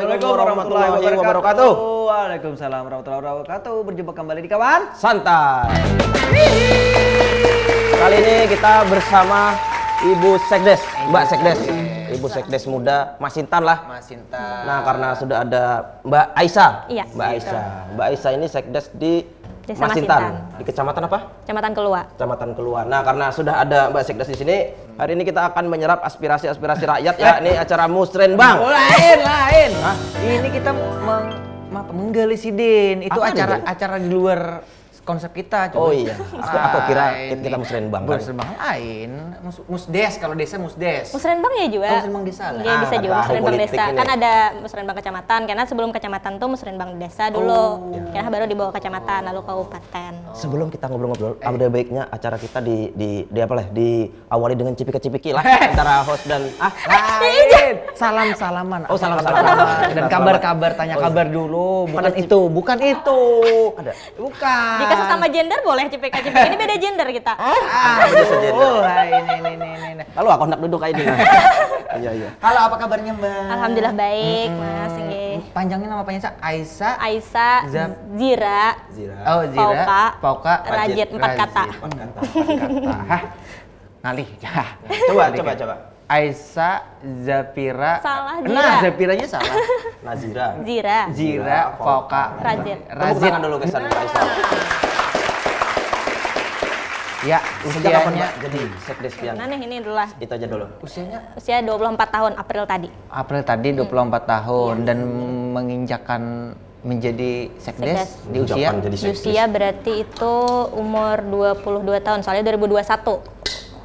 Assalamualaikum warahmatullahi wabarakatuh. Waalaikumsalam warahmatullahi wabarakatuh. Berjumpa kembali di kawan Santai. Kali ini kita bersama Ibu Sekdes, Mbak Sekdes, Ibu Sekdes muda Masintan lah. Masintan. Nah, karena sudah ada Mbak Aisyah. Iya. Mbak Aisyah. Mbak Aisyah ini Sekdes di Desa Masintan. Di Kecamatan apa? Kecamatan Kelua. Kecamatan Kelua. Nah, karena sudah ada Mbak Sekdes di sini, hari ini kita akan menyerap aspirasi-aspirasi rakyat ya. Ini acara Musrenbang. Lain. Hah? Ini kita menggali sidin. Itu Apa acara di luar konsep kita. Oh iya. Aku kira kita Musrenbang. Kan? Musrenbang lain. Musdes, kalau desa musdes. Musrenbang ya juga. Oh, Musrenbang desa lah. Iya bisa juga tahu musrenbang politik desa. ini. Kan ada musrenbang kecamatan. Karena sebelum kecamatan tuh musrenbang desa dulu. Karena baru dibawa kecamatan lalu kabupaten. Sebelum kita ngobrol-ngobrol, ada baiknya acara kita diawali dengan cipika-cipiki lah antara host dan Lain. Salam-salaman. Oh, salam-salaman. Dan kabar-kabar, tanya kabar dulu. Bukan itu. Ada. Bukan. Jika sesama gender boleh cipika-cipiki. Ini beda gender kita. Ini. Lalu aku hendak duduk kayak ini. Iya. Halo, apa kabarnya, Mbak? Alhamdulillah baik, Mas. Nggih. Panjangnya nama panjangnya Aisyah. Aisyah, Zira, Oh, Zira. Pauka. Rajit, 4 kata. 4 kata. Hah? Ngalih. Coba. Aisyah, Zafira. Salah, Zira. Nah, Zafiranya salah. Nazira. Zira, Pauka. Rajit. Tepuk tangan dulu kesan Mbak Aisyah. Ya, Sejak kapan usianya Mbak jadi Sekdes Pian? Nah nih, ini dulu lah. Itu aja dulu. usianya Usia 24 tahun, April tadi. April tadi 24 tahun dan menginjakkan menjadi sekdes Sekdes. di usia Ucapan jadi Di Sekdes. usia berarti itu umur 22 tahun, soalnya 2021.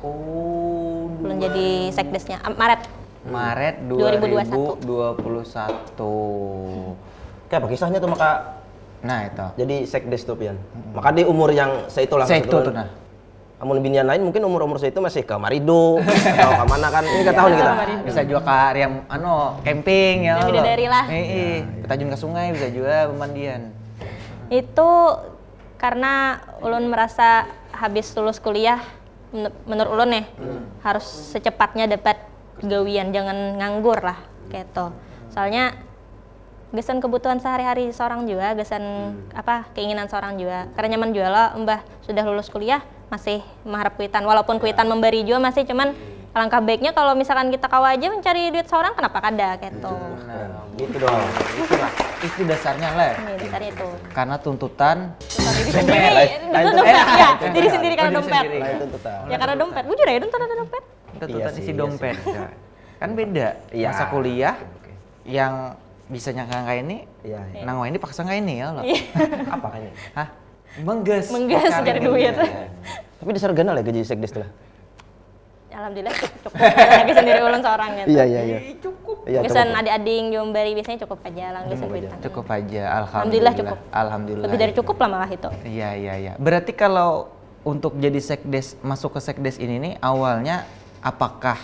Oh, Belum jadi sekdesnya, Maret. Maret 2021. 2021. Kayak apa kisahnya tuh maka Nah, itu. jadi Sekdes tuh Pian? Maka di umur yang seitulah. Saya itu tuh nah. Amun binian lain mungkin umur-umur itu masih ke Marido atau ke mana kan? Ini nggak tahu nih kita. Bisa juga ke area camping ya. Yang bidadari lah. Kita terjun ke sungai bisa juga pemandian. Itu karena ulun merasa habis lulus kuliah, menurut ulun nih, harus secepatnya dapat gawian, jangan nganggur lah, gitu. Soalnya gesan kebutuhan sehari-hari seorang juga, gesan keinginan seorang juga. Karena nyaman juga lah, mbah sudah lulus kuliah masih mengharap kuitan, walaupun kuitan memberi juga masih, cuman alangkah baiknya kalau misalkan kita kawa aja mencari duit seorang, kenapa kada gitu. Nah, Gitu dong. itu dasarnya lah. Ini dasarnya itu. Karena tuntutan Diri sendiri, diri sendiri karena dompet. Lain tuntutan. Ya karena dompet, bujur ya tuntutan ada dompet. tuntutan Iya isi sih, dompet. Kan beda. Iya. Masa kuliah yang bisa nyangka kayak ini, Iya. nang ini paksa kayak ini ya lo. Apa kan ini? Hah? Mengges Cari duit. Tapi dasar ganal ya gaji Sekdes tuh lah. Alhamdulillah cukup. Lagi sendiri ulun seorang gitu. Iya. Cukup. Iya, Gesan cukup. adik-adik jombari biasanya cukup aja lah, gesan kuitan. Cukup aja, Alhamdulillah cukup. Alhamdulillah. Lebih dari cukup lah malah itu. Iya. Berarti kalau untuk jadi sekdes, masuk ke sekdes ini nih awalnya apakah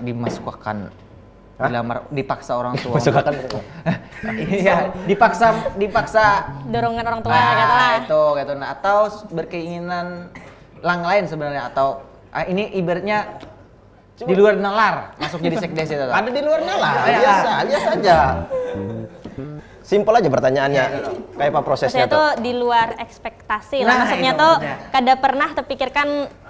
dimasukkan dilamar, dipaksa orang tua? Masukkan. Iya, dipaksa Dorongan orang tua kata lah. gitu. Nah, atau berkeinginan lain sebenarnya, atau ini ibaratnya di luar nalar masuk jadi sekdes itu. Ada di luar nalar. Biasa aja. Simpel aja pertanyaannya. Kayak apa prosesnya Maksudnya tuh? tuh di luar ekspektasi lah. Nah, Maksudnya itu tuh bener. kada pernah terpikirkan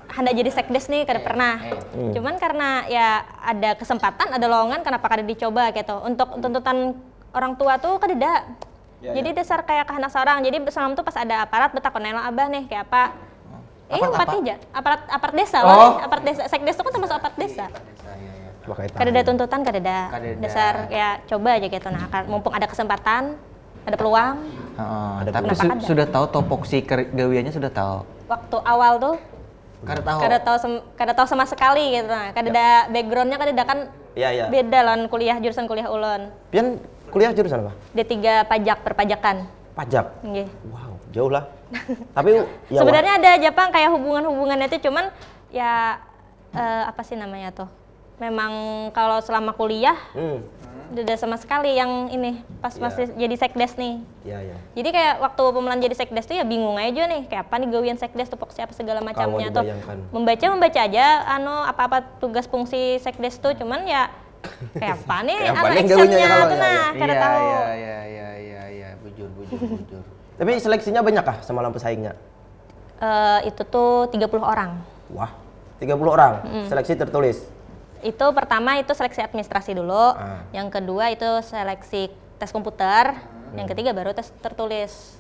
hendak jadi sekdes nih, kada pernah. Cuman karena ya ada kesempatan, ada lowongan, kenapa kada dicoba gitu. Untuk tuntutan orang tua tuh kada ada. Jadi dasar kayak kehendak seorang. Jadi semalam tuh pas ada aparat betakon nelo abah nih kayak apa? Aparat desa lah. Aparat desa. Sekdes tuh kan termasuk aparat desa. Kada ada tuntutan, kada ada. Dasar ya coba aja gitu. Nah, mumpung ada kesempatan, ada peluang. Tapi sudah tahu topoksi gawiannya, sudah tahu. Waktu awal tuh Kada tahu. kada tahu sama sekali gitu. Nah, kada ada backgroundnya, kada ada kan Iya. beda lah jurusan kuliah ulun. Pian kuliah jurusan apa? D3 pajak, perpajakan. Pajak. Nggih. Wow, jauh lah. Tapi ya Sebenarnya ada Jepang kayak hubungannya itu, cuman ya apa sih namanya tuh? Memang kalau selama kuliah udah sama sekali yang ini pas masih jadi sekdes nih. Iya. Jadi kayak waktu pemelan jadi sekdes tuh ya bingung aja nih kayak apa nih gawian sekdes tuh pokoknya apa segala macamnya tuh. dibayangkan. Membaca aja apa-apa tugas fungsi sekdes tuh, cuman ya Kayak apa nih Kayak apa anu nih actionnya gawinya kalau tuh ya, nah, kada tahu. Iya, bujur. Tapi seleksinya banyak kah semalam pesaingnya? Itu tuh 30 orang. Wah, 30 orang. Seleksi tertulis. Itu pertama itu seleksi administrasi dulu, yang kedua itu seleksi tes komputer, yang ketiga baru tes tertulis.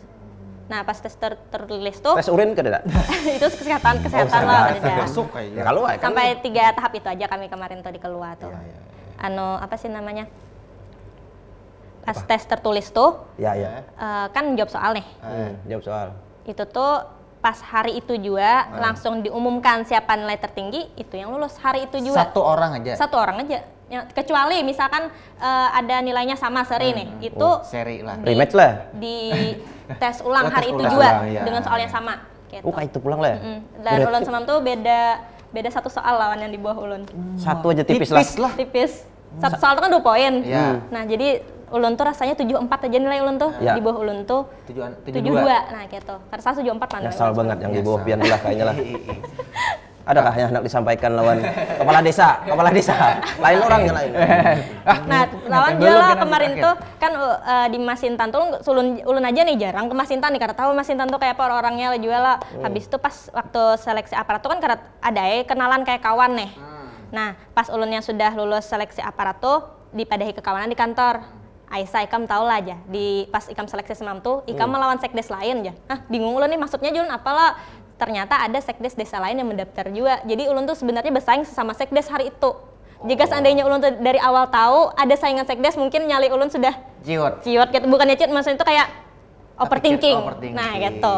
Nah pas tes tertulis tuh Tes urin kada? itu kesehatan lah beda. Masuk kayaknya. Ya kalau kan Sampai 3 tahap itu aja kami kemarin tuh di Kelua tuh. Iya. Anu apa sih namanya? Pas tes tertulis tuh Ya. kan jawab soal nih. Jawab soal. Itu tuh pas hari itu juga langsung diumumkan siapa nilai tertinggi, itu yang lulus hari itu juga. Satu orang aja. Satu orang aja. Kecuali misalkan ada nilainya sama seri nih, itu Seri lah. Rematch lah. di tes ulang hari itu ulang. juga Iya. dengan soal yang sama. Gitu. Oh, kayak itu pulang lah ya? Dan ulun semalam tuh beda satu soal lawan yang di bawah ulun. Satu aja tipis lah. Tipis. Satu soal tuh kan 2 poin. Iya. Nah, jadi ulun tuh rasanya 74 aja nilai ulun tuh. Ya. Di bawah ulun tuh 72. Nah, gitu. Karena saya 74 kan. Nyesal banget yang di bawah pian lah kayaknya lah. Adakah yang hendak disampaikan lawan kepala desa? Lain orang yang lain. Nah, lawan juga kemarin tuh kan di Masintan tuh ulun aja nih jarang ke Masintan nih, karena tahu Masintan tuh kayak apa orang-orangnya lah jual lah. Habis itu pas waktu seleksi aparat tuh kan karena ada kenalan kayak kawan nih. Nah, pas ulun yang sudah lulus seleksi aparat tuh dipadahi ke kawanan di kantor. Aisyah, Ikam tau lah aja, pas Ikam seleksi semalam tuh, Ikam melawan sekdes lain aja. Bingung ulun nih maksudnya Julun apalah. Ternyata ada sekdes desa lain yang mendaftar juga. Jadi ulun tuh sebenarnya bersaing sesama sekdes hari itu. Jika seandainya ulun tuh dari awal tahu ada saingan sekdes, mungkin nyali ulun sudah ciut gitu. Bukannya ciut, maksudnya itu kayak overthinking. Nah, gitu.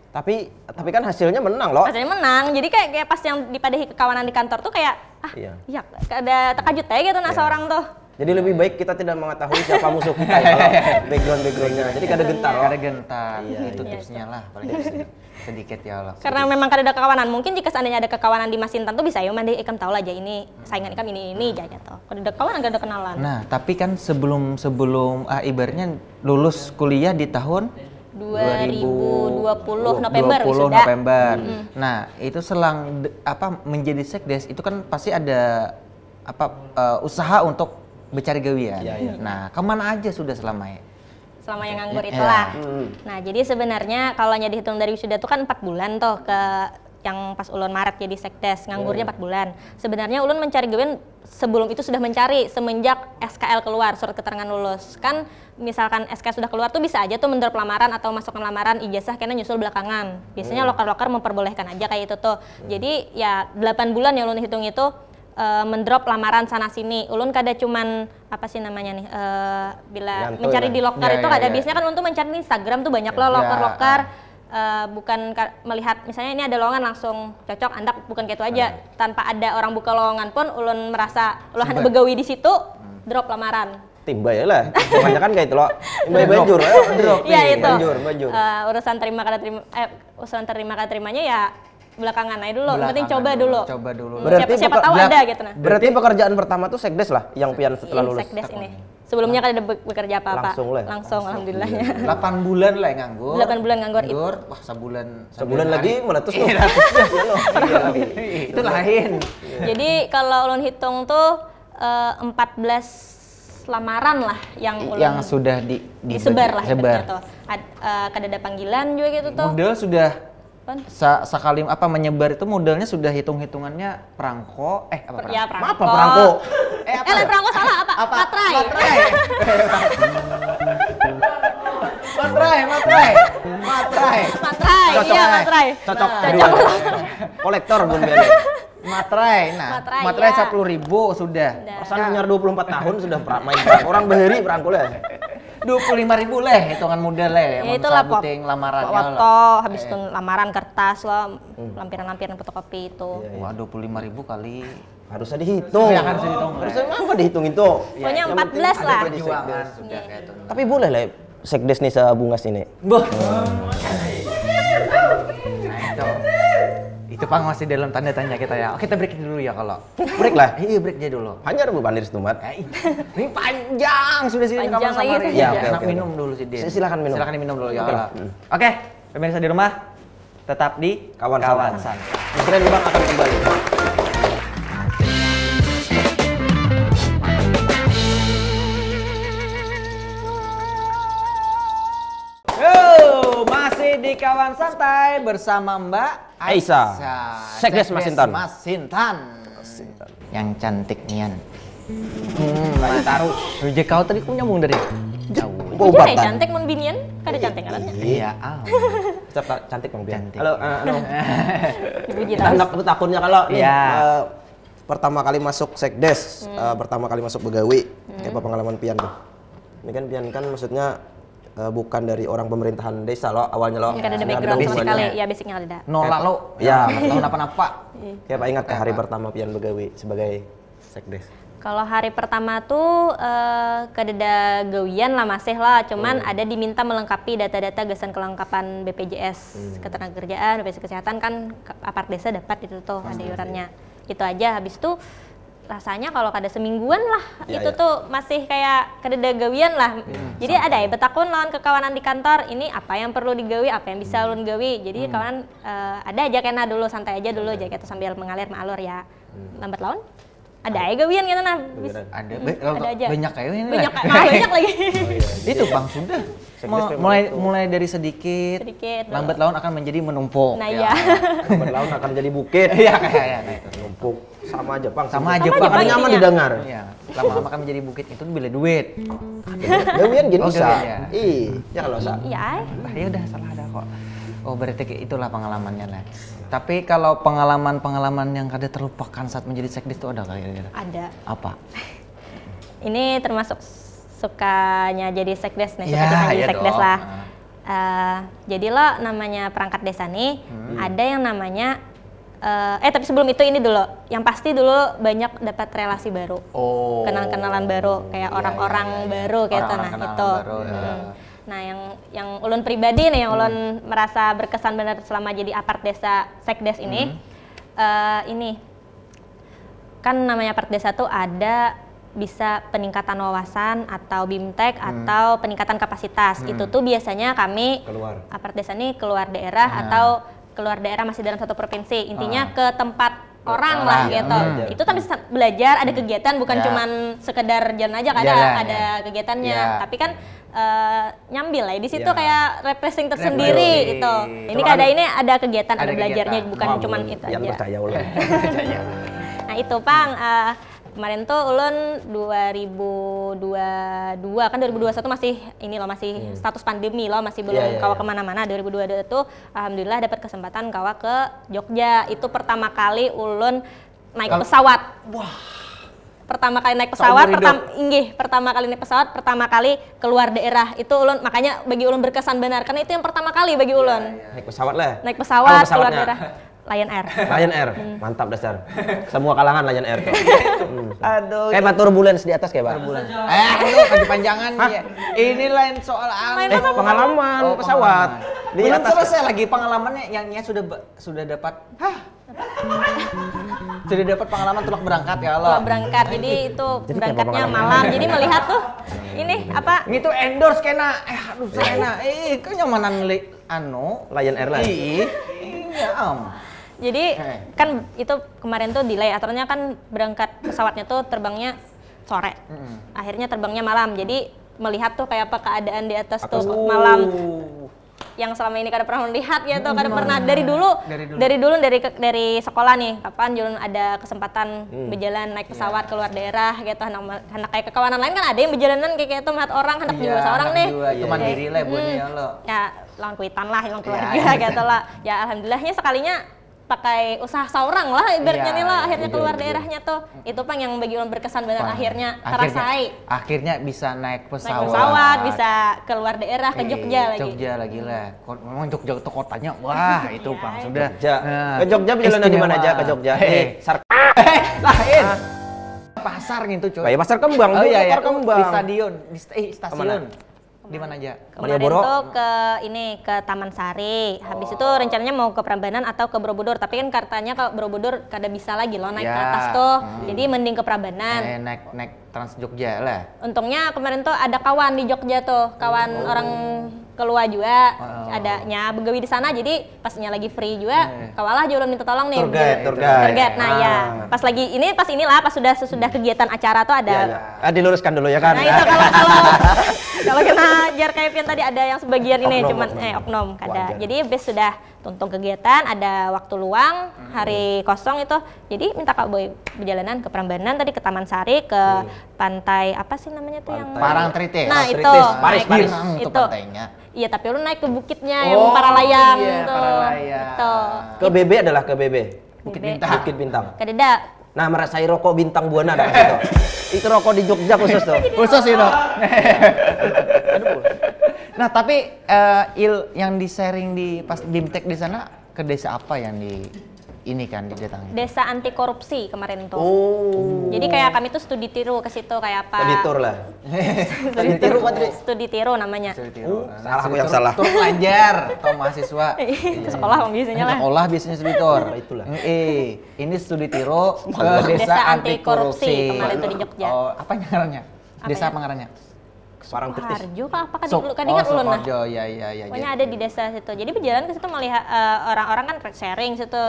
Tapi kan hasilnya menang loh. Hasilnya menang. Jadi kayak pas yang dipadahi kekawanan di kantor tuh kayak iya ada terkajut aja gitu seorang tuh. Jadi lebih baik kita tidak mengetahui siapa musuh kita ya, kalau background-backgroundnya. Jadi kada gentar loh. Kada gentar. Itu tipsnya lah paling sedikit ya Allah. Karena memang kada ada kekawanan. Mungkin jika seandainya ada kekawanan di Masintan tuh bisa ya mandi Ikam tahu lah aja ini saingan Ikam ini aja tuh. Kada ada kawanan, kada ada kenalan. Nah, tapi kan sebelum ibaratnya lulus kuliah di tahun 2020 November wisuda. Nah, itu selang menjadi sekdes itu kan pasti ada usaha untuk mencari gawian. Nah, kemana aja sudah selama yang nganggur itulah. Nah, jadi sebenarnya kalau dihitung dari wisuda itu kan 4 bulan tuh ke yang pas ulun Maret jadi sekdes, nganggurnya 4 bulan. Sebenarnya ulun mencari gawian sebelum itu sudah mencari semenjak SKL keluar, surat keterangan lulus. Kan misalkan SKL sudah keluar tuh bisa aja tuh mendrop lamaran atau masukkan lamaran ijazah karena nyusul belakangan. Biasanya loker-loker memperbolehkan aja kayak itu tuh. Jadi ya 8 bulan yang ulun hitung itu mendrop lamaran sana sini. Ulun kada cuman apa sih namanya nih bila Nyantuy mencari lah. di loker itu kada biasanya kan untuk mencari di Instagram tuh banyak loh loker-loker bukan melihat misalnya ini ada lowongan langsung cocok andak, bukan kayak itu aja. Tanpa ada orang buka lowongan pun ulun merasa ulun hanya begawi di situ drop lamaran. Timba ya lah. Kebanyakan kayak itu loh. Timba banjur. Iya itu. Banjur. Urusan terima kada terima urusan terima kada terimanya ya belakangan aja dulu, penting coba dulu. Berarti siapa tahu ada gitu nah. Berarti pekerjaan pertama tuh sekdes lah yang pian setelah lulus. Sekdes ini. Sebelumnya kan ada bekerja apa-apa. Langsung alhamdulillahnya. 8 bulan lah yang nganggur. 8 bulan nganggur. Wah, sebulan lagi meletus tuh. Itu lain. Jadi kalau ulun hitung tuh 14 lamaran lah yang ulun yang sudah disebar lah gitu. Kada ada panggilan juga gitu tuh. Modal sudah sekali menyebar itu modalnya sudah hitung-hitungannya perangko perangko? Ya, perangko. Apa perangko? Perangko salah apa? Matrai. Iya, matrai. Cocok. Kolektor bun biasa. Matrai. Nah, matrai 10.000 sudah. Perasaan nyar 24 tahun sudah main perangko. Orang beheri perangko lah. 25.000 lah hitungan modal lah ya. Itulah lamaran foto, habis itu lamaran kertas lah, lampiran-lampiran fotokopi itu. Wah, 25.000 kali harusnya dihitung. Ya, harusnya dihitung. Harusnya apa dihitung itu? Pokoknya 14 lah. Tapi boleh lah sekdes nih sebungas ini. Itu Pang masih dalam tanda tanya kita ya. Oke, kita break dulu ya kalau. Break lah. Iya, break aja dulu. Hanya Bu Pandir Stumat. Ini panjang sudah sini panjang sama lagi. Ya, oke. Minum dulu sih, Din. Silakan minum. Silakan diminum dulu ya. Oke, pemirsa di rumah tetap di Kawan San. Kira Bang akan kembali. kawan santai bersama Mbak Aisyah. Sekdes Masinton. Masinton. Yang cantik nian. Lagi taruh. Rujak kau tadi ku nyambung dari jauh. Jujur ya cantik mun binian, kada cantik kan? Iya, Tetap cantik Bang Bian. Cantik. Halo, Dipuji kita terus. hendak takutnya kalau nih Iya. pertama kali masuk sekdes, pertama kali masuk begawi, kayak apa pengalaman Pian tuh? Ini kan Pian kan maksudnya bukan dari orang pemerintahan desa lo awalnya lo. Kada ada Sebenarnya background sama hubungannya. sekali, ya basicnya ada. Nol lalu. Ya. Tahu apa-apa. Kayak apa ingat ke hari pertama Pian begawi sebagai sekdes? Kalau hari pertama tuh kededa gawian lah masih lah, cuman ada diminta melengkapi data-data gesan kelengkapan BPJS Ketenagakerjaan, BPJS Kesehatan kan apart desa dapat itu tuh ada iurannya. Itu aja, habis itu rasanya kalau kada semingguan lah Ya, itu ya. tuh masih kayak kededa gawian lah. Jadi ada ya betakun lawan kekawanan di kantor, ini apa yang perlu digawi, apa yang bisa ulun gawi. Jadi kawan ada aja kena dulu santai aja dulu aja gitu sambil mengalir malur ya. Lambat laun ada ya gawian gitu nah. Ada aja. banyak kayak ini. Banyak banyak lagi. Itu Bang sudah. Mulai dari sedikit, Sedikit. lambat laun akan menjadi menumpuk. Nah iya. Lambat laun akan jadi bukit. Iya kayak itu. Numpuk. Sama aja Bang. Sama aja Sama Bang. aja, Paling nyaman intinya. didengar. Iya. Lama-lama akan menjadi bukit itu bila duit. Gawian gini Oh, bisa. gawian ya. Iya kalau sa. Iya. Nah, ya udah salah ada kok. Oh berarti itulah pengalamannya lah. Tapi kalau pengalaman yang kada terlupakan saat menjadi sekdes itu ada kira-kira? Ada. Apa? Ini termasuk sukanya jadi sekdes nih, Ya, suka jadi ya sekdes dong. lah. Jadi lo namanya perangkat desa nih, ada yang namanya tapi sebelum itu ini dulu, yang pasti dulu banyak dapat relasi baru, Oh. kenalan-kenalan baru, kayak orang-orang baru kayak itu, Orang-orang nah kenalan itu. baru, ya. Nah yang ulun pribadi nih, yang ulun merasa berkesan benar selama jadi apart desa sekdes ini, ini kan namanya apart desa tuh ada bisa peningkatan wawasan atau bimtek atau peningkatan kapasitas. Itu tuh biasanya kami Keluar. apart desa nih keluar daerah atau keluar daerah masih dalam satu provinsi. Intinya ke tempat orang lah gitu. Itu kan bisa belajar, ada kegiatan, bukan Ya. cuman sekedar jalan aja, Jalan, ada kegiatannya. Ya. Tapi kan nyambil lah di situ Ya. kayak refreshing tersendiri gitu. Ini Cuma kada kan ini ada kegiatan, ada ada belajarnya, kegiatan. bukan cuman itu Yang aja. percaya ulah. Nah itu Pang, kemarin tuh ulun 2022 kan 2021 masih ini loh, masih status pandemi loh, masih belum Iya, iya, kawa iya. kemana-mana. 2022 tuh alhamdulillah dapat kesempatan kawa ke Jogja. Itu pertama kali ulun naik pesawat. Pertama kali naik pesawat, pertama kali naik pesawat, pertama kali keluar daerah. Itu ulun, makanya bagi ulun berkesan benar karena itu yang pertama kali bagi ulun. Naik pesawat lah. Naik pesawat, Apa keluar pesawatnya? daerah. Lion Air. Lion Air, mantap dasar. Semua kalangan Lion Air tuh. Aduh. Kayak turbulence di atas kayak Pak. Aduh, kepanjangan ya. Ini lain soal Lain apa? Pengalaman Oh, pesawat. pengalaman. Di Belum atas. selesai lagi pengalamannya yang sudah dapat. Sudah dapat pengalaman tulak berangkat ya Allah. Kalau berangkat, jadi itu Jadi berangkatnya kayak apa malam. Jadi melihat tuh ini apa? Itu endorse kena. Aduh kena. Kenyamanan Lion Air lah. Iya, Jadi kan itu kemarin tuh delay, aturannya kan berangkat pesawatnya tuh terbangnya sore. Akhirnya terbangnya malam. Jadi melihat tuh kayak apa keadaan di atas tuh malam. Yang selama ini kada pernah melihat ya tuh, kada pernah dari dulu dari sekolah nih, kapan Julun ada kesempatan berjalan naik pesawat keluar daerah gitu. Anak kayak kekawanan lain kan ada yang berjalanan kayak gitu melihat orang, hendak juga seorang nih. Itu mandiri lah buatnya ya lo. Ya lawan kuitan lah, hilang keluarga gitu lah. Ya alhamdulillahnya sekalinya pakai usaha seorang lah ibaratnya nih lah, akhirnya keluar daerahnya tuh. Itu Pang yang bagi orang berkesan benar, akhirnya terasai. Akhirnya bisa naik pesawat. Naik pesawat, bisa keluar daerah ke Jogja lagi. Jogja lagi lah. Memang Jogja itu kotanya, wah itu Bang sudah. Jogja. Nah, Ke Jogja perjalanan di mana aja ke Jogja? Lain. Pasar gitu coy. Kayak pasar kembang, Oh iya, pasar kembang. di stadion, di stasiun. Kemana? Di mana aja? Kemarin Malioboro? tuh ke Taman Sari. Habis itu rencananya mau ke Prambanan atau ke Borobudur, tapi kan katanya ke Borobudur kada bisa lagi loh naik ke Ya. atas tuh. Jadi mending ke Prambanan. Naik Trans Jogja lah. Untungnya kemarin tuh ada kawan di Jogja tuh, kawan orang keluar juga, adanya begawi di sana, jadi pasnya lagi free juga, kawalah Julun minta tolong nih. Tour guide. Nah ya, pas sudah kegiatan acara tuh ada. Diluruskan dulu ya kan. Nah itu kalau Kalau kena jar kayak Pian tadi ada yang sebagian ini Oknum, cuman oknum. oknum ada. Wajar. Jadi bes sudah tuntung kegiatan, ada waktu luang, hari kosong itu. Jadi minta Kak Boy perjalanan ke Prambanan tadi ke Taman Sari, ke pantai apa sih namanya tuh yang Parangtritis. Nah, itu. Parangtritis. Paris, naik- Paris. Girang tuh itu. pantainya. Iya, tapi lu naik ke bukitnya Oh, yang para layang iya, tuh. Paralayang. Itu. Ke BB adalah ke BB. Bukit Bebe. Bintang. Bukit Bintang. Ke Deda. Nah, merasai rokok bintang buana ada itu. Itu rokok di Jogja khusus tuh. Khusus itu. Nah, tapi yang di-sharing di pas Bimtek di sana ke desa apa yang ini kan didatangi? Desa anti korupsi kemarin tuh. Oh. Jadi kayak kami tuh studi tiru ke situ kayak apa? Tadi tur lah. Studi tiru, studi tiru namanya. Salah aku yang salah. Tur pelajar atau mahasiswa. Ke sekolah biasanya lah. Sekolah biasanya studi tur. Itulah. Ini studi tiro ke Desa desa anti anti korupsi, korupsi. kemarin tuh di Jogja. Oh, apa ngarannya? Apa Desa ya? apa ngarannya? Parangtritis. Harjo kah apa kan ingat ulun nah. Sukoharjo, ya. Pokoknya ada di desa situ. Jadi berjalan ke situ melihat orang-orang kan sharing situ.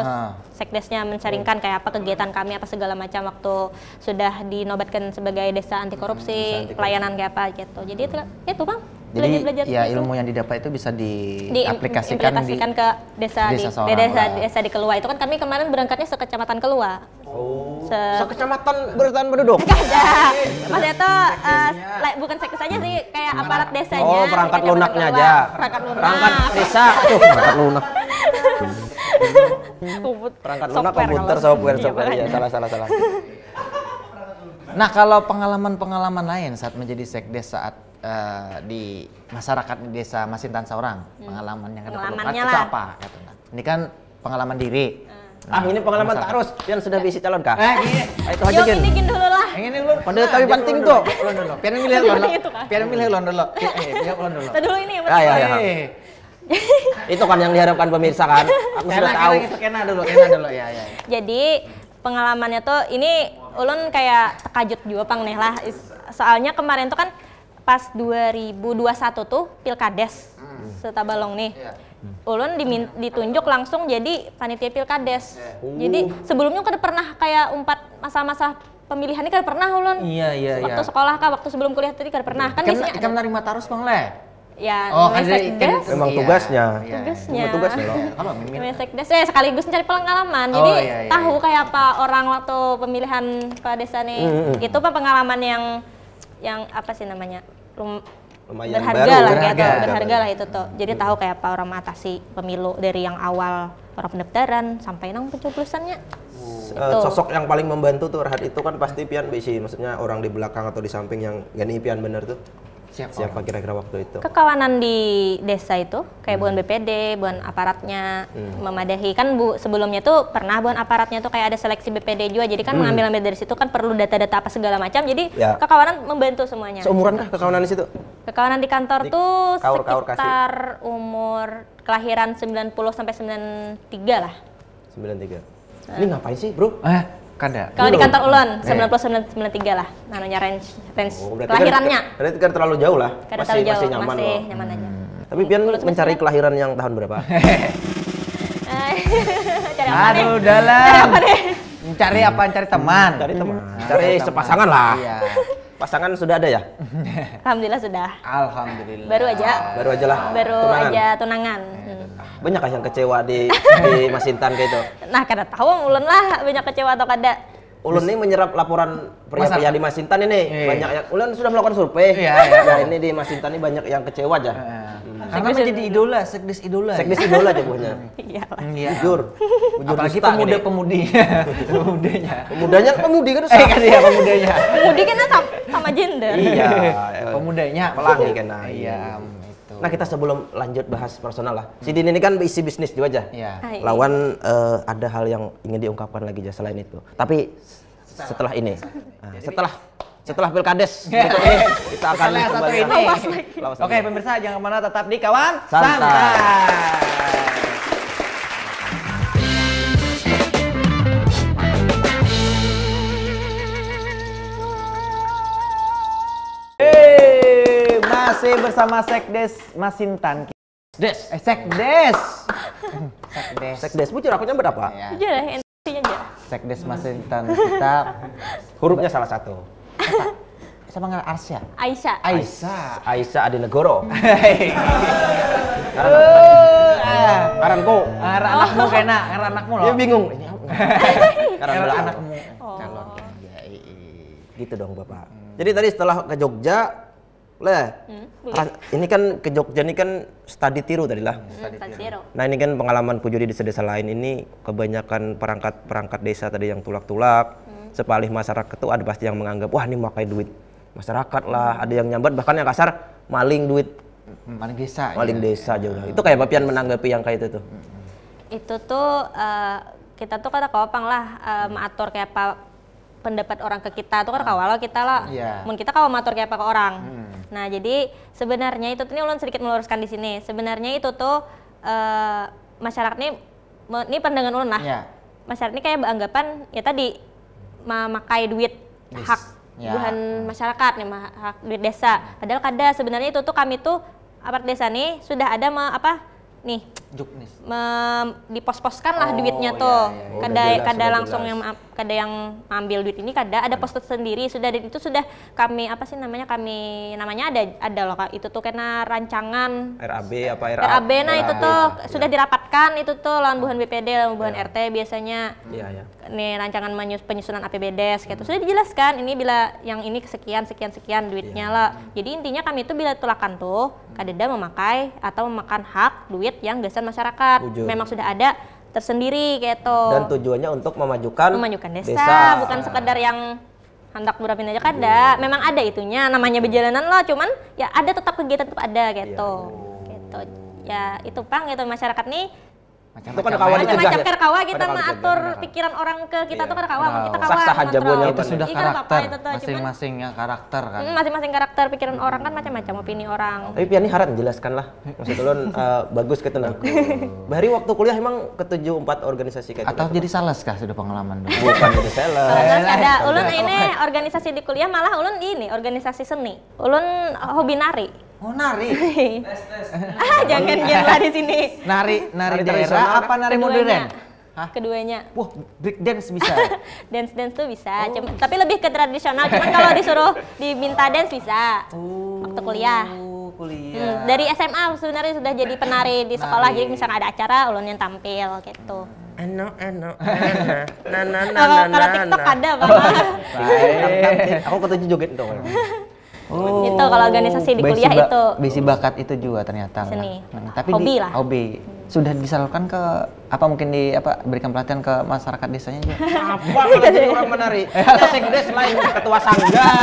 Sekdesnya men-sharingkan kayak apa kegiatan kami apa segala macam waktu sudah dinobatkan sebagai desa anti korupsi, pelayanan kayak apa gitu. Jadi itu Bang. Jadi Belajar ya situ. ilmu yang didapat itu bisa diaplikasikan diimplementasikan ke desa desa seorang desa di Kelua. Itu kan kami kemarin berangkatnya sekecamatan Kelua. Oh. Se- Sekecamatan bertahan penduduk. ada. Maksudnya tuh bukan sekdes aja sih, kayak aparat desanya. Oh, perangkat sekecamatan lunaknya Kelua. aja. Perangkat lunak. Perangkat desa. Tuh, perangkat lunak. Perangkat lunak komputer software ya. Salah. Nah, kalau pengalaman-pengalaman lain saat menjadi sekdes saat di masyarakat di desa Masintan Saurang, pengalaman yang ada Pengalamannya itu lah. apa? Ini kan pengalaman diri. Ini pengalaman terus. Pian sudah bisi calon kah? Gini. Itu aja Yuk Gin. ini gini dulu lah. Ini dulu. Padahal tapi penting tuh. Pian milih lon. Itu kan. Pian milih lon dulu. Milih lon dulu. Kita dulu ini ya. Ya. Itu kan yang diharapkan pemirsa kan. Aku sudah tahu. Kena dulu ya. Jadi pengalamannya tuh ini ulun kayak terkajut juga Pang nih lah. Soalnya kemarin tuh kan pas 2021 tuh Pilkades Setabalong nih. Ulun ditunjuk langsung jadi panitia Pilkades. Jadi sebelumnya kan pernah kayak masa-masa pemilihan ini kan pernah ulun. Iya. Waktu sekolah kah, waktu sebelum kuliah tadi kan pernah. Kan biasanya Kan menerima tarus Bang Le. ya Oh, namanya kan jadi- sekdes. Memang Iya, tugasnya. iya. Tugasnya. Memang tugasnya loh. Kalau mimin Namanya sekdes sekaligus mencari pengalaman. Jadi iya. tahu kayak apa orang waktu pemilihan kepala desa nih. Itu apa pengalaman yang apa sih namanya? Lumayan Berharga baru. lah Berharga. gitu. Berharga lah itu tuh. Jadi tahu kayak apa orang mengatasi pemilu dari yang awal orang pendaftaran sampai nang pencoblosannya. Itu. Sosok yang paling membantu tuh Rehat itu kan pasti Pian bisi. Maksudnya orang di belakang atau di samping yang gani Pian bener tuh. Siapa kira-kira waktu itu? Kekawanan di desa itu kayak bukan BPD, bukan aparatnya memadahi kan sebelumnya tuh pernah bukan aparatnya tuh kayak ada seleksi BPD juga jadi kan mengambil dari situ kan perlu data-data apa segala macam jadi Ya. kekawanan membantu semuanya. Seumuran kah kekawanan di situ? Kekawanan di kantor Di tuh kaur-kaur sekitar umur kelahiran 90 sampai 93 lah. 93. Ini ngapain sih, Bro? Kada. Kalau di Belum. kantor Ulon 90 93 lah. Namanya range berarti kelahirannya. Berarti kan terlalu jauh lah. Kada terlalu jauh, masih nyaman masih loh. nyaman aja. Tapi Pian mencari kelahiran yang tahun berapa? Cari apa nih? Aduh, dalam. Cari apa nih? Mencari apa? Cari teman. Cari teman. Cari sepasangan lah. Iya. Pasangan sudah ada ya? Alhamdulillah sudah. Alhamdulillah. Baru aja. Baru aja lah. Baru tunangan. aja tunangan. Banyak kan yang kecewa di Masintan kayak itu? Nah, kada tahu ulun lah banyak kecewa atau kada. Ulun ini menyerap laporan pria-pria di Masintan ini. Iya. Banyak yang Ulun sudah melakukan survei. Iya. Ya ini di Masintan ini banyak yang kecewa aja. Karena menjadi idola, sekdes idola. Sekdes idola aja buahnya. Iya lah. Iya. Jujur. Apalagi dusta gini. pemuda-pemudi. Pemudanya. Pemudanya pemudi kan Kan ya pemudanya. Mudi kan sama gender. Iya. Pemudanya. Pelangi kan. Nah, Iya. Itu. Nah kita sebelum lanjut bahas personal lah. Si Din ini kan isi bisnis juga aja. Iya. Hai. Lawan ada hal yang ingin diungkapkan lagi aja selain itu. Tapi setelah ini, setelah Pilkades berikut ini kita akan Setelah satu kembali. ini. Lawas Oke, lagi. pemirsa jangan kemana tetap di Kawan Santai. Masih bersama Sekdes Masintan. Sekdes. Sekdes. Sekdes bujur akunya berapa? Ya. Aja lah, intinya aja. Sekdes Masintan kita Hurufnya salah satu. Siapa nggak Arsya? Aisyah. Aisyah. Aisyah Adinegoro. Karanku. Karena anakmu kena, karena anakmu loh. Dia bingung. Ini apa? Karena Karena belakang. anakmu. Oh. Calon. Ya, Gitu dong Bapak. Jadi tadi setelah ke Jogja, ini kan ke Jogja ini kan studi tiru tadi lah. Zero. Nah ini kan pengalamanku jadi di desa lain ini kebanyakan perangkat desa tadi yang tulak-tulak, sepalih masyarakat tuh ada pasti yang menganggap wah ini makai duit masyarakat lah, ada yang nyambat bahkan yang kasar maling duit, Maling desa. maling desa juga. Itu kayak Bapian menanggapi yang kayak itu tuh. Itu tuh kita tuh kata kawapang lah mengatur kayak apa pendapat orang ke kita tuh kan kawalo kita lah. Iya. Mun kita kawa mengatur kayak apa ke orang. Nah, jadi sebenarnya itu tuh ini ulun sedikit meluruskan di sini. Sebenarnya itu tuh masyarakat ini pandangan ulun lah. Iya. Masyarakat ini kayak beranggapan ya tadi memakai duit hak Ya. bukan masyarakat nih hak duit desa. Padahal kada sebenarnya itu tuh kami tuh aparat desa nih sudah ada nih Juknis. dipos-poskan lah Oh, duitnya iya, tuh. iya, iya. Kada Udah jelas, kada udah langsung jelas. kada yang ambil duit ini ada pos sendiri sudah dan itu sudah kami namanya ada loh Kak. Itu tuh kena rancangan RAB apa RAB nah itu tuh iya. sudah dirapatkan itu tuh lawan buhan BPD lawan buhan RT biasanya. Iya ya. Nih rancangan penyusunan APBDes gitu. Sudah dijelaskan ini bila yang ini sekian duitnya lah. Jadi intinya kami itu bila tulakan tuh kadeda memakai atau memakan hak duit yang gasan masyarakat. Wujud. Memang sudah ada tersendiri kayak itu. Dan tujuannya untuk memajukan desa, bukan sekedar yang hendak berapin aja kada. Memang ada itunya namanya berjalanan loh, cuman ya ada tetap kegiatan tetap ada gitu. Gitu. Ya itu Pang gitu masyarakat nih Itu kan kawan dicegah macam-macam ya? kayak kawa kita Pada kawan mengatur dicegah. pikiran orang ke kita Iya. tuh kada kawa, kita kawa. Sah-sah aja mengontrol. buahnya Itu sudah Iya, nggak apa-apa karakter. itu tuh, cuman Masing-masing karakter kan. masing-masing karakter pikiran orang kan macam-macam opini orang. Tapi Pian ini harap jelaskan lah. Maksud ulun bagus gitu nah. Bahari waktu kuliah emang ketujuh 4 organisasi kayak Atau gitu. jadi sales kah sudah pengalaman dulu? Bukan jadi seller. Kalau ada, ulun ini organisasi di kuliah malah ulun ini organisasi seni. Ulun hobi nari. Oh nari. Jangan lah di sini. Nari Nari daerah tradisional apa nari modern? Hah? Keduanya. Wah, break dance bisa. Dance tuh bisa, tapi lebih ke tradisional. Cuman kalau disuruh diminta dance bisa. Waktu kuliah. Kuliah. Dari SMA sebenarnya sudah jadi penari di sekolah. Jadi misalnya ada acara, ulun yang tampil gitu. Kalau TikTok ada Bang. Aku ketujuh joget dong. Itu kalau organisasi di kuliah itu. Bisi bakat itu juga ternyata. Seni. Tapi Hobi di, lah. Hobi. Sudah disalurkan ke apa mungkin berikan pelatihan ke masyarakat desanya juga. Apa kalau jadi orang menari? Ada sekdes lain ketua sanggar.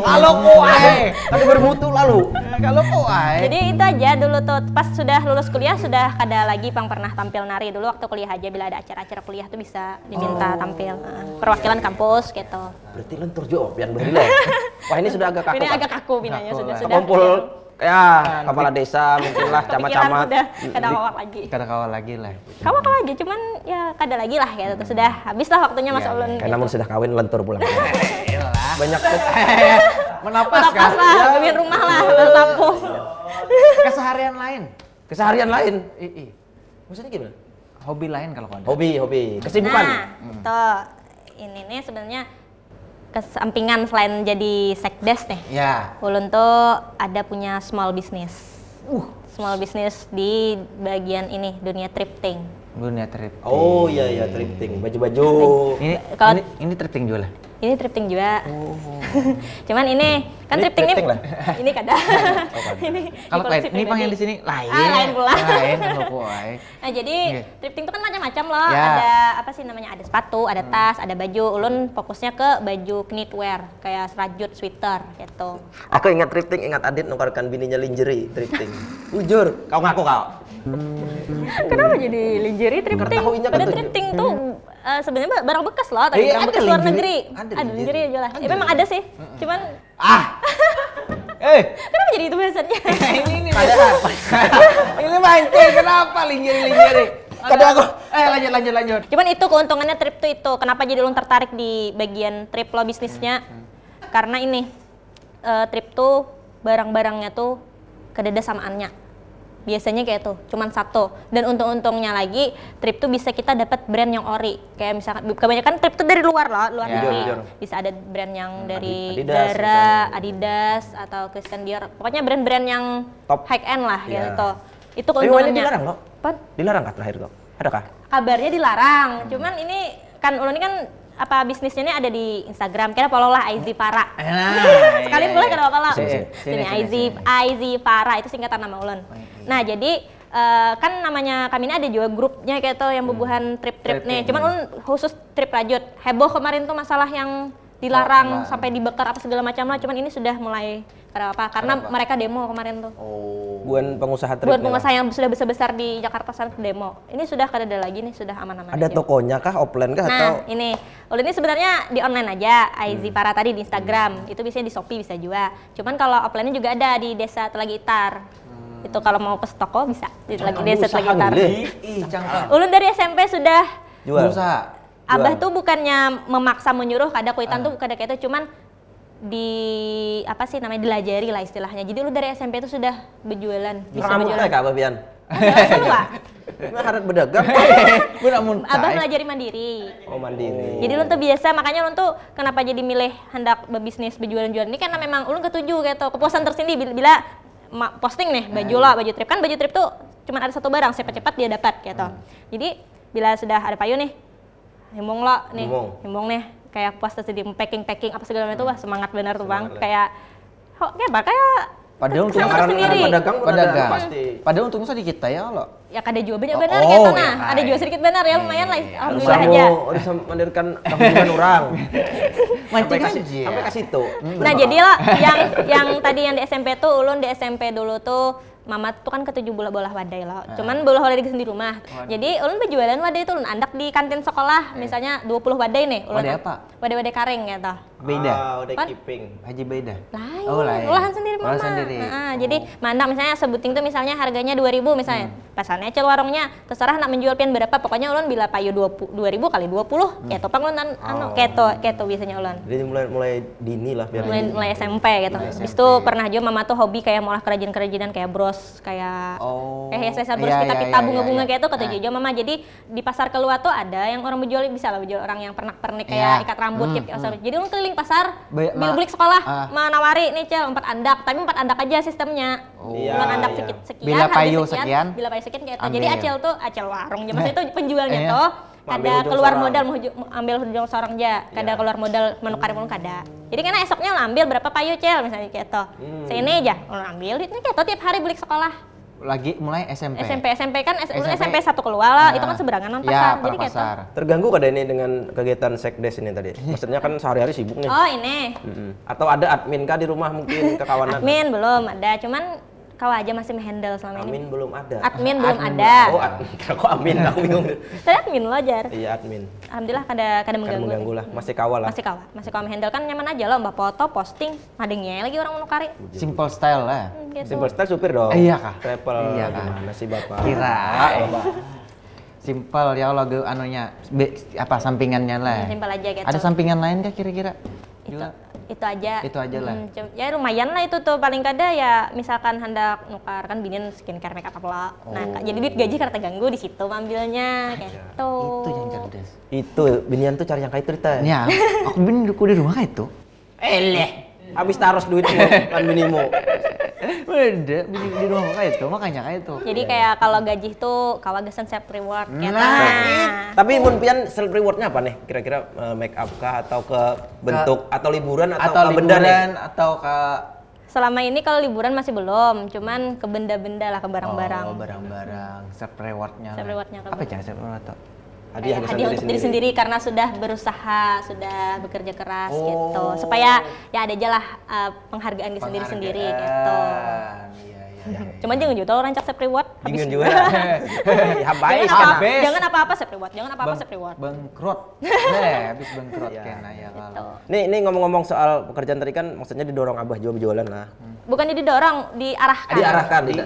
Kalau kowe, Tapi bermutu lalu. kalau kowe. Jadi itu aja dulu tuh pas sudah lulus kuliah sudah kada lagi pernah tampil nari dulu waktu kuliah aja bila ada acara-acara kuliah tuh bisa diminta tampil perwakilan kampus gitu. Berarti lu turjo Pian beri lah. Wah ini sudah agak kaku. Ini Pak. agak kaku binanya Kaku sudah lah. sudah. Kumpul ya kepala desa mungkin lah Pikiran camat-camat. udah kada kawak lagi. Kada kawal lagi lah. Kawak aja cuman ya kada lagi lah gitu tuh sudah habis lah waktunya masa Iya, ulun. Kayak namun sudah kawin lentur pulang. Banyak Menapas Pas lah, bikin rumah lah, bersapu. Keseharian lain. keseharian lain. Maksudnya gimana? Hobi lain kalau ada. Hobi, kesibukan. Nah, itu ini nih sebenarnya kesampingan selain jadi sekdes nih. Ya. Ulun tuh ada punya small business. Small business di bagian ini dunia thrifting. Dunia trip. Oh iya thrifting, baju-baju. Ini Kalau- ini thrifting juga lah. Ini thrifting juga. Cuman ini kan Ini thrifting thrifting ini lah. ini kada. Ini Kalau di koleksi ini pang yang di pribadi. sini lain. Lain pula. Lain kalau kowe. Nah jadi Oke. thrifting itu kan macam-macam loh. Ya. Ada apa sih namanya? Ada sepatu, ada tas, ada baju. Ulun fokusnya ke baju knitwear kayak serajut, sweater gitu. Aku ingat thrifting, ingat Adit nukarkan bininya lingerie thrifting. Jujur, kau ngaku kau. Kenapa jadi lingerie thrifting? Karena tahunya kan Pada tuh. thrifting tuh sebenarnya barang bekas loh, tapi Iya, barang ada bekas luar lingerie. negeri. Ada Ada lingerie. lingerie aja lah. Ya memang ada sih. Cuman Eh, kenapa jadi itu bahasanya? ini ada apa? Ini mancing kenapa linjari? Kada aku. Lanjut. Cuman itu keuntungannya trip tuh itu. Kenapa jadi ulun tertarik di bagian trip lo bisnisnya? Karena ini trip tuh barang-barangnya tuh kedada samaannya. biasanya kayak tuh, cuman satu. Dan untung-untungnya lagi, trip tuh bisa kita dapat brand yang ori. Kayak misalkan kebanyakan trip tuh dari luar loh, luar negeri. Bisa ada brand yang dari Adidas, Zara, Adidas atau Christian Dior. Pokoknya brand-brand yang Top. high end lah gitu. Itu Tapi keuntungannya. ini dilarang loh. Apa? Dilarang kah terakhir kok? Adakah? Kabarnya dilarang. Cuman ini kan Ulun ini kan apa bisnisnya ini ada di Instagram. Kira follow lah IZ Para. Sekalian boleh kada apa lah. Sini IZ Para itu singkatan nama Ulun. Nah, jadi kan namanya kami ini ada juga grupnya kayak tuh yang bubuhan trip-trip nih. Cuman Ulun khusus trip rajut. Heboh kemarin tuh masalah yang dilarang sampai dibakar apa segala macam lah. Cuman ini sudah mulai kada apa karena mereka demo kemarin tuh. Bukan pengusaha trip. Buat pengusaha yang sudah besar-besar di Jakarta sana demo. Ini sudah kada ada lagi nih, sudah aman-aman Ada aja. tokonya kah, offline kah atau? Nah, ini sebenarnya di online aja, IZ Para tadi di Instagram. Itu biasanya di Shopee bisa juga. Cuman kalau offline-nya juga ada di Desa Telagitar. Itu kalau mau ke toko bisa di Desa Telagitar. Ih, cangkang. Ulun dari SMP sudah Jual. Berusaha. Abah tuh bukannya memaksa menyuruh, kada kuitan tuh kada kayak itu, cuman di apa sih namanya dilajari lah istilahnya. Jadi lu dari SMP itu sudah berjualan, bisa Kamu berjualan. kayak apa, Pian? Pak. Nggak harus berdagang. Gue nak muntah. Abah pelajari mandiri. Oh, mandiri. Jadi ulun tuh biasa, makanya ulun tuh kenapa jadi milih hendak berbisnis berjualan-jualan ini karena memang ulun ketujuh gitu, kepuasan tersendiri bila posting nih baju lo, baju trip kan baju trip tuh cuma ada satu barang, cepat-cepat dia dapat gitu. Jadi bila sudah ada payung nih, himbong lo nih, himbong nih, kayak puas tersendiri packing apa segala macam tuh wah semangat bener tuh bang, kayak kayak apa kayak Padahal untuk kesenangan tersendiri. Pedagang pasti. Padahal untungnya sedikit ya lo. Ya kada jual banyak benar gitu nah. Ada jual sedikit benar ya lumayan lah. Alhamdulillah aja. Bisa mendirkan tabungan orang. Sampai ke situ. Nah, jadi lah yang tadi yang di SMP tuh ulun di SMP dulu tuh mama tuh kan ketujuh bola-bola wadai lah. Cuman bola wadai di rumah. Jadi ulun berjualan wadai itu ulun andak di kantin sekolah. Misalnya 20 wadai nih. Wadai apa? Wadai-wadai karing gitu. Beda. Wadai keeping. Haji beda. Lain. Lain. Olahan sendiri mama. Olah sendiri. Nah, jadi mandak misalnya sebuting tuh misalnya harganya 2.000 misalnya. Pasalnya cel warungnya terserah nak menjual pian berapa. Pokoknya ulun bila payu 2.000 kali 20. Kayak topang ulun keto biasanya ulun. Jadi mulai dini lah biar Mulai SMP gitu. Habis itu pernah juga mama tuh hobi kayak molah kerajinan-kerajinan kayak bros, kayak hiasan bros pita-pita bunga-bunga kayak itu kata Jojo mama. Jadi di pasar keluar tuh ada yang orang berjual bisa lah berjual orang yang pernak-pernik kayak ikat rambut gitu. Jadi lu keliling pasar, beli sekolah menawari nih cel 4 andak, tapi 4 andak aja sistemnya. Bukan andak sekian, bila payu sekian, bila payu sekian kayak itu. Jadi acel warung aja maksudnya itu penjualnya tuh kada keluar modal mau ambil hujung seorang aja, kada keluar modal menukar pun kada. Jadi karena esoknya lo ambil berapa payu cel misalnya kayak itu. Sini aja lo ambil duitnya kayak itu tiap hari beli sekolah. Lagi mulai SMP. SMP kan SMP 1 keluar lah, itu kan seberangan sama pasar. Jadi kayak itu. Terganggu kada ini dengan kegiatan sekdes ini tadi? Maksudnya kan sehari-hari sibuk nih. Oh, ini. Atau ada admin kah di rumah mungkin kekawanan? Admin belum ada, cuman kau aja masih menghandle selama ini. Admin belum ada. Admin belum ada. Oh, kok admin? Aku bingung. Tadi admin lo ajar. Iya, admin. Alhamdulillah kada mengganggu lah. Masih kawal lah. Masih kawal menghandle kan nyaman aja lo, mbak foto, posting, madengnya lagi orang menukari. Simple style lah. Gitu. Simple style supir dong. Iya kah? Travel. Iya kah? Gimana sih Bapak? Kira. Simple ya Allah anunya apa sampingannya lah. Simple aja gitu. Ada sampingan lain kah kira-kira? Itu aja. Itu aja lah. Ya lumayan lah itu tuh paling kada ya misalkan hendak nukar kan binian skincare makeup apa lah. Nah, jadi duit gaji karena terganggu di situ ambilnya gitu. Itu yang cerdas. Itu binian tuh cari yang kayak itu Rita. Ya, aku bini di rumah kayak itu. Habis taruh duitmu kan binimu. Beda, bini di rumah kayak itu, makanya kayak itu. Jadi kayak kalau gaji tuh kawagasan self reward kayak Tapi mun pian self rewardnya apa nih? Kira-kira make up kah atau ke bentuk atau liburan atau ke benda nih? Atau ke selama ini kalau liburan masih belum, cuman ke benda-benda lah, ke barang-barang. Oh, barang-barang. Self rewardnya. Self rewardnya apa cara self reward tuh? Hadiah untuk diri sendiri karena sudah berusaha, sudah bekerja keras gitu. Supaya ya ada aja lah penghargaan di sendiri-sendiri gitu. Iya. Cuman jangan juga orang cak self reward habis juga. Jangan apa-apa self reward, jangan apa-apa self reward. Bangkrut. Habis bangkrut kena ya kalau. Nih ngomong-ngomong soal pekerjaan tadi kan maksudnya didorong Abah jual-jualan lah. Bukan didorong, diarahkan.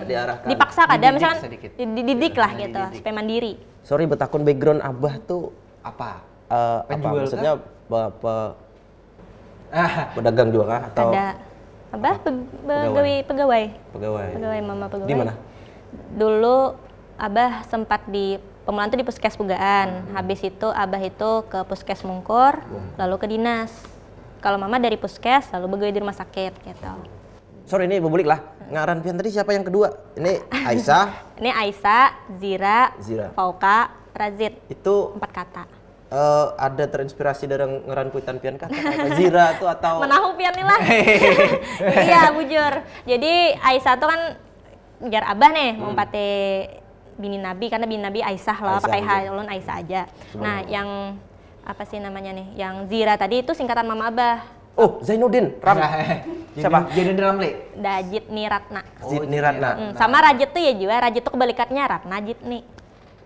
Diarahkan. Dipaksa kada misalkan dididik lah gitu, supaya mandiri. Sorry betakun background Abah tuh apa? Penjual maksudnya pedagang juga kah atau ada Abah pegawai mama pegawai di mana? Dulu Abah sempat di pemulaan tuh di Puskes Pugaan. Habis itu Abah itu ke Puskes Mungkur, lalu ke dinas. Kalau Mama dari Puskes, lalu begawe di rumah sakit gitu. Sorry ini Bubulik lah. Ngaran pian tadi siapa yang kedua? Ini Aisyah. Ini Aisyah, Zira, Zira. Fauka, Razid. Itu 4 kata. ada terinspirasi dari ngaran kuitan pian kata apa? Zira tuh atau Menahu pian nih lah. Iya, bujur. Jadi Aisyah tuh kan jar Abah nih, mau pate bini Nabi karena bini Nabi Aisyah lah, Aisyah pakai aja. halun Aisyah aja. Nah, yang apa sih namanya nih? Yang Zira tadi itu singkatan Mama Abah. Oh, Zainuddin. Ram. Siapa? Jadi Ramli. Dajit Niratna. Zidni Ratna. Sama Rajit tuh ya juga, Rajit tuh kebalikannya Ratna Jitni.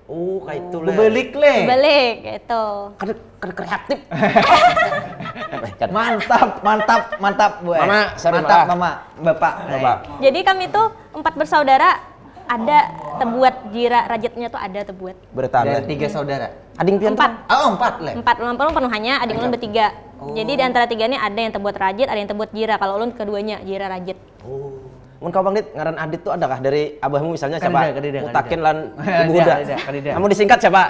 Oh, kayak itu lah. Balik le. Balik gitu. Kan kreatif. Mantap Bu. Mama, sorry, mantap Mbak. Mama, Bapak. Bapak. Jadi kami tuh 4 bersaudara, ada tebuat Jira Rajitnya tuh ada tebuat. Bertanda. Dan 3 saudara. Ading pian tuh. 4. Oh, 4 le. 4 ulun penuhannya, adik ulun bertiga. Jadi di antara 3 ini ada yang terbuat Rajit, ada yang terbuat Jira. Kalau ulun keduanya Jira Rajit. Oh. Mun kau Bang Dit, ngaran Adit tuh adakah dari abahmu misalnya siapa? Kadida. Mutakin lan Ibu Kadida, Huda. Kadida. Kamu disingkat siapa?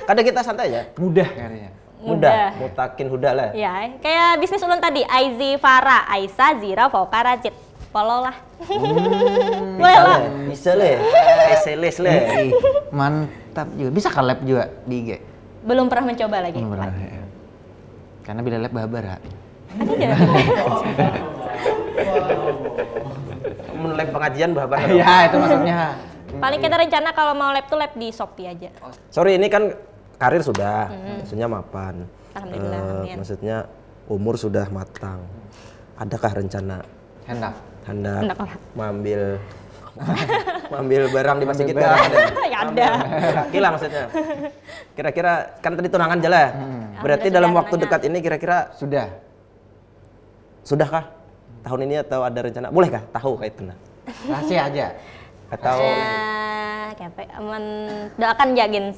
Kadang kita santai aja. Mudah katanya. Mudah. Mutakin Huda lah. Ya, kayak bisnis ulun tadi, Aizi, Farah, Aisyah, Zira, Fauka, Rajit. Follow lah. Boleh lah. Bisa le. Seles le. Mantap juga. Bisa collab juga di IG. Belum pernah mencoba lagi. Karena bila lab babara. Ada aja. Mun lab pengajian babar. Ya, itu maksudnya. Paling kita rencana kalau mau lab tuh lab di Shopee aja. Sorry ini kan karir sudah, maksudnya mapan. Alhamdulillah, amin. Maksudnya umur sudah matang. Adakah rencana Hendak. hendak Hendak lah. mengambil barang di masjid kita? Ya ada. Kira maksudnya. Kira-kira kan tadi tunangan aja lah. Berarti Alhamdulillah dalam sudah waktu tunangan. dekat ini kira-kira sudahkah tahun ini atau ada rencana? Bolehkah tahu kayak itu nah? Rahasia aja. Atau doakan jagin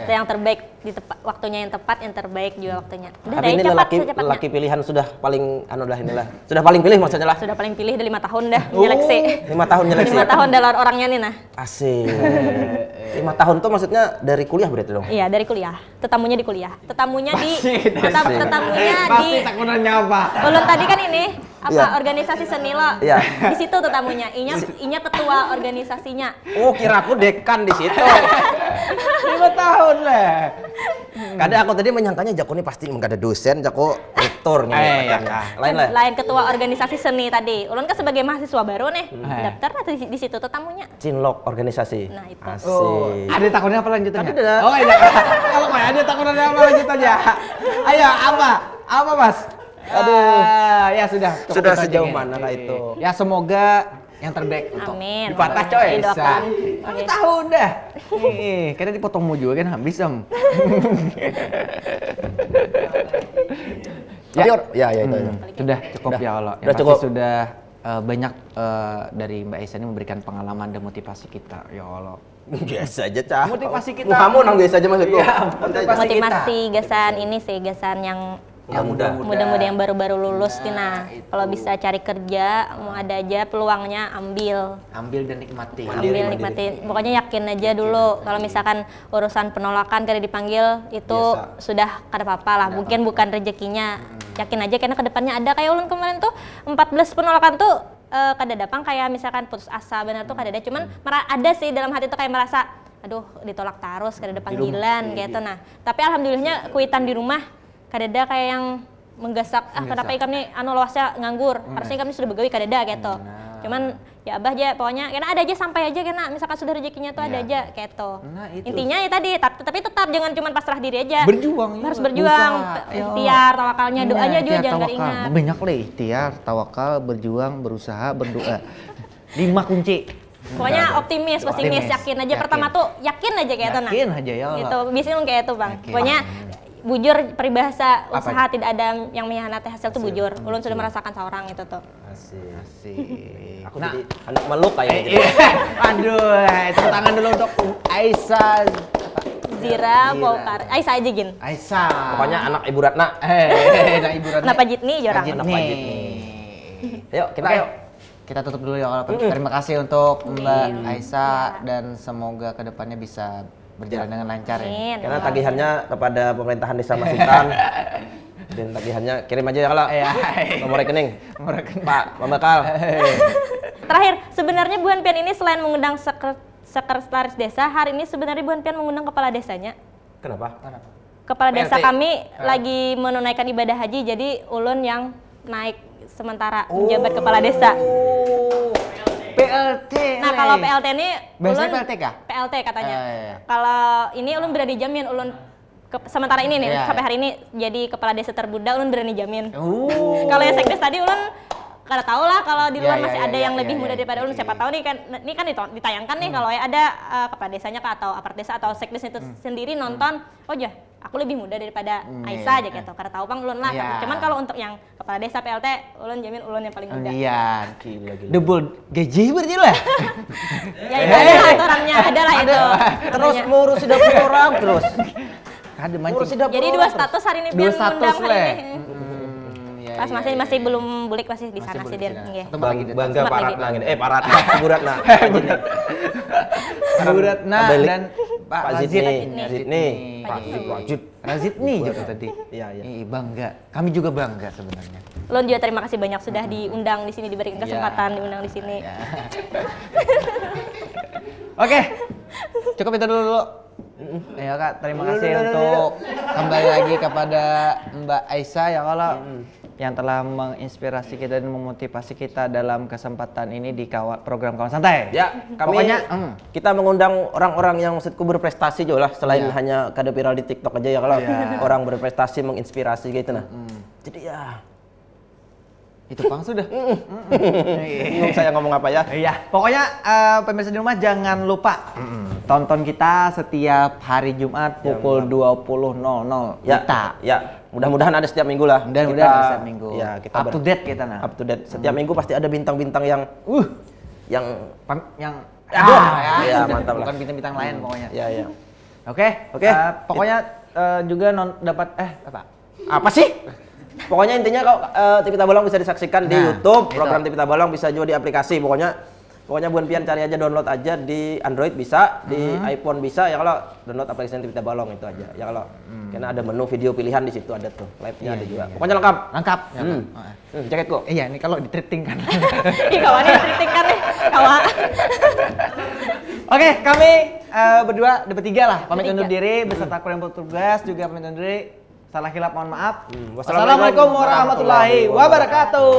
yang terbaik di waktunya yang tepat, yang terbaik juga waktunya. Udah tapi ini lelaki pilihan sudah paling sudah paling pilih maksudnya lah. Sudah paling pilih dari 5 tahun dah nyeleksi. 5 tahun nyeleksi. 5 tahun dalam orangnya nih nah. Asik. 5 tahun tuh maksudnya dari kuliah berarti dong? Iya, dari kuliah. Tetamunya di kuliah. Tetamunya di tetamunya di Pasti tak nanya apa. Ulun tadi kan ini Iya. organisasi seni lo. Iya. Di situ tetamunya. Inya ketua organisasinya. Oh, kira aku dekan di situ. 5 tahun lah. Kadang aku tadi menyangkanya Jako ini pasti enggak ada dosen, Jako rektor nih. Iya. Lain lah. Lain ketua organisasi seni tadi. Ulun kan sebagai mahasiswa baru nih. Daftar lah di situ tetamunya. Cinlok organisasi. Nah, itu. Asik. Oh, ada takutnya apa lanjutannya? Ada. Oh, iya. Kalau nggak ada takutnya apa lanjutannya? Ayo, apa? Apa, Mas? Aduh. Ya sudah. cukup Sudah itu aja, sejauh Gen. mana kah itu? Ya semoga yang terbaik untuk Amin. Dipatah, coy. Didoakan. Bisa. Oke. Tahu dah. Nih, karena dipotongmu juga kan habis em. Tapi ya itu. Sudah cukup Udah. ya Allah. Udah cukup. Sudah banyak dari Mbak Aisyah ini memberikan pengalaman dan motivasi kita. Ya Allah. Biasa aja, Cah. Motivasi kita. Kamu nang biasa aja maksudku. Iya, Motivasi gasan ini sih, gasan yang muda-muda yang baru-baru lulus Tina. Kalau bisa cari kerja, mau ada aja peluangnya ambil. Ambil dan nikmati. Ambil nikmati. Pokoknya yakin aja dulu. Kalau misalkan urusan penolakan kada dipanggil itu sudah kada apa-apa lah. Mungkin bukan rezekinya. Yakin aja karena kedepannya ada kayak ulun kemarin tuh 14 penolakan tuh kada datang kayak misalkan putus asa benar tuh kada ada. Cuman ada sih dalam hati tuh kayak merasa aduh ditolak terus kada ada panggilan gitu nah. Tapi alhamdulillahnya kuitan di rumah kadada kayak yang menggasak kenapa ikam nih luasnya nganggur harusnya ikam nih sudah begawi kadada gitu cuman ya abah aja pokoknya karena ada aja sampai aja karena misalkan sudah rezekinya tuh ada aja kayak gitu intinya ya tadi tapi tetap jangan cuma pasrah diri aja berjuang harus berjuang ikhtiar tawakalnya doanya juga jangan gak ingat banyak lah ikhtiar tawakal berjuang berusaha berdoa 5 kunci. Pokoknya optimis, pesimis, yakin aja. Pertama tuh yakin aja kayak itu nah. Yakin aja ya Allah. Gitu, biasanya kayak itu bang. Pokoknya bujur peribahasa usaha tidak ada yang mengkhianati hasil tuh bujur. Ulun sudah merasakan seorang itu tuh. Asik. Aku jadi anak meluk kayak gitu. Aduh, tepuk tangan dulu untuk Aisyah. Zira, Paukar, Aisyah aja gin. Aisyah. Pokoknya anak Ibu Ratna. Nah Ibu Ratna. Kenapa Jitni jorang? Jitni. Ayo kita Oke. yuk. kita tutup dulu ya. Terima kasih untuk Mbak Aisyah dan semoga kedepannya bisa berjalan dengan lancar ya. Amin. Karena tagihannya kepada pemerintahan Desa Masitan. Dan tagihannya kirim aja ya kalau nomor rekening. Pak Pembakal. Terakhir, sebenarnya Bu Pian ini selain mengundang sekretaris desa, hari ini sebenarnya Bu Pian mengundang kepala desanya. Kenapa? Kepala desa PLT. kami lagi menunaikan ibadah haji, jadi ulun yang naik sementara menjabat kepala desa. PLT. Nah, kalau PLT ini Biasanya ulun PLT kah? PLT katanya. Iya. Kalau ini ulun berani jamin ulun sementara ini nih Iya, sampai hari ini jadi kepala desa termuda, ulun berani jamin. Oh. Kalau yang sekdes tadi ulun kada tahu lah, kalau di luar Iya, masih iya, ada iya, yang iya, lebih iya, muda iya, daripada ulun. iya, Siapa iya. tahu nih kan ditayangkan nih kalau ya ada kepala desanya kah atau apart desa atau sekdes itu sendiri nonton, oh ya aku lebih muda daripada Aisyah aja gitu. Kada tahu bang ulun lah. Iya. Cuman kalau untuk yang kepala desa PLT, ulun jamin ulun yang paling muda. Iya. Gila. Double gaji berarti lah. Ya itu ada lah aturannya, ada lah itu. Terus Aturannya. ngurusi dapur orang terus. Ada Ngurusi mancing. dapur Jadi orang dua terus. status hari ini Dua Pian status ngundang hari le. ini. Iya, Pas iya, masih iya. belum bulik masih di sana Masih sih belum Din. di sana. Nggih. Atau lagi di Bangga Sebentar Paratna lagi. gini. Paratna, Buratna. Bu Ratna Balik. dan Pak Pak Razid. Zidni. Zidni. Pak Rajid. Razidni juga tadi. Iya, iya. Ih, bangga. Kami juga bangga sebenarnya. Ulun juga terima kasih banyak sudah diundang di sini, diberikan kesempatan diundang di sini. Ya. Oke. Cukup itu dulu. Ya Kak, terima kasih untuk kembali lagi kepada Mbak Aisyah ya kalau yang telah menginspirasi kita dan memotivasi kita dalam kesempatan ini di program Kawan Santai. Ya, kami Pokoknya, kita mengundang orang-orang yang maksudku berprestasi juga lah, selain Iya. hanya kada viral di TikTok aja ya kalau orang berprestasi menginspirasi gitu nah. Jadi ya itu Pang sudah. bingung saya ngomong apa ya. Iya, pokoknya pemirsa di rumah jangan lupa tonton kita setiap hari Jumat pukul 20.00 Ya, kita. ya, mudah-mudahan ada setiap minggu lah. Mudah-mudahan Kita- setiap minggu. Ya, kita up to date kita nah. up to date. Setiap minggu pasti ada bintang-bintang yang Yang ya, sudah, mantap lah. bukan bintang-bintang lain pokoknya. Ya, ya. Oke, Oke. pokoknya juga dapat apa? Apa sih? Pokoknya intinya kalau TV Tabalong bisa disaksikan di Nah, YouTube, itu. program TV Tabalong bisa juga di aplikasi. Pokoknya Bu Pian cari aja, download aja di Android bisa, di iPhone bisa. Ya kalau download aplikasi TV Tabalong itu aja. Ya kalau karena ada menu video pilihan di situ ada tuh, live-nya ada juga. Pokoknya lengkap. Lengkap. Ya, Hmm. Pak. Jaketku. Iya, ini kalau ditreating kan. Ih kawannya kritikan nih, kawan. Oke, kami berdua bertiga lah pamit Bertiga. undur diri beserta kru yang bertugas juga pamit undur diri. Salah hilap mohon maaf. Wassalamualaikum Wassalamualaikum warahmatullahi wabarakatuh.